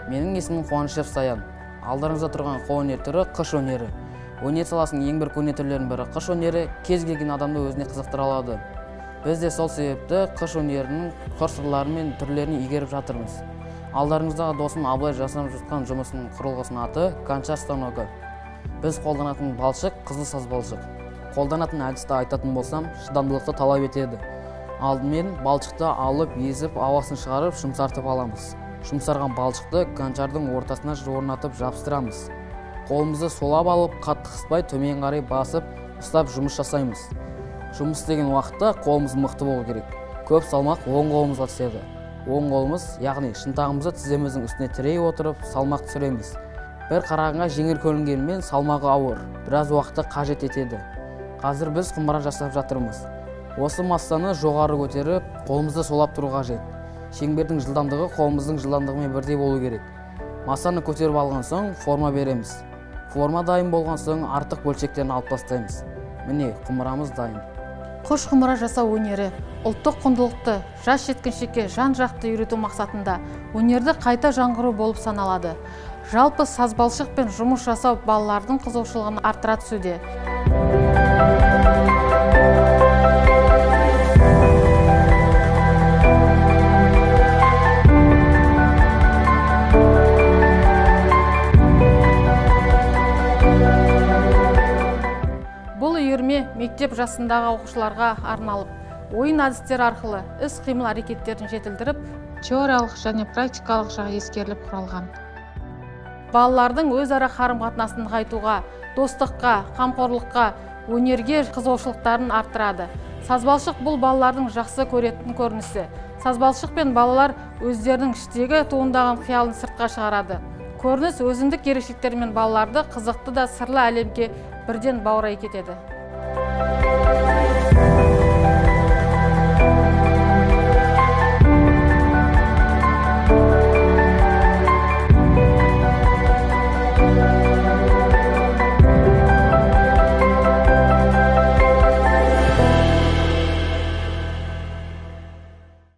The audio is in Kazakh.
Менің есімім Қуанышев Саян. Алдарыңызда тұрған қолөнер түрі қыш өнері. Өнер саласының ең бір көне түрлерінің бірі қыш өнері кез келген адамды өзіне қызықтыра алады. Біз де сол себепті қыш өнерінің қыр-сырлары мен түрлерін игеріп жатырмыз. Алдарыңыздағы досым Абылай жасап жатқан жұмысының құрылғысының аты гончар станогы. Біз қолданатын балшық қызыл саз балшық. Қолданатын әдісті айтатын болсам, шыдамдылықты талап етеді. Алдымен балшықты алып, езіп, ауасын шығарып, жұмсартып аламыз. Жұмсарған балшықты гончардың ортасына орнатып жабыстырамыз. Қолымызды солап алып, қатты қыспай төмен қарай басып, ұстап жұмыс жасаймыз. Жұмыс істеген уақытта қолымыз мықты болу керек. Көп салмақ оң қолымызға түседі. Оң қолымыз, яғни шынтағымызды тіземіздің үстіне тірей отырып, салмақ түсіреміз. Бір қарағанға жеңіл көрінгенімен салмағы ауыр, біраз уақытты қажет етеді. Қазір біз құмыра жасап жатырмыз. Осы массаны жоғары көтеріп, қолымызды солап тұру қажет. Шеңбердің жылдамдығы қолымыздың жылдамдығымен бірдей болу керек. Массаны көтеріп алған соң форма береміз. Форма дайын болған соң артық бөлшектерін алып тастаймыз. Міне, құмырамыз дайын. Қыш құмыра жасау өнері ұлттық құндылықты жас жеткіншекке жан-жақты үйрету мақсатында өнерді қайта жаңғыру болып саналады. Жалпы сазбалшық пен жұмыс жасау балалардың қызығушылығын арттыра түсуде. Бұл үйірме мектеп жасындағы оқушыларға арналып, ойын әдістер арқылы іс-қимыл әрекеттерін жетілдіріп, теориялық және практикалық жағы ескеріліп құралған. Балалардың өзара қарым-қатынасын нығайтуға, достыққа, қамқорлыққа, өнерге қызығушылықтарын арттырады. Сазбалшық бұл балалардың жақсы көретін көрінісі. Сазбалшық пен балалар өздерінің іштегі туындаған қиялын сыртқа шығарады. Көрініс өзіндік ерекшеліктерімен балаларды қызықты да сырлы әлемге бірден баурай кетеді.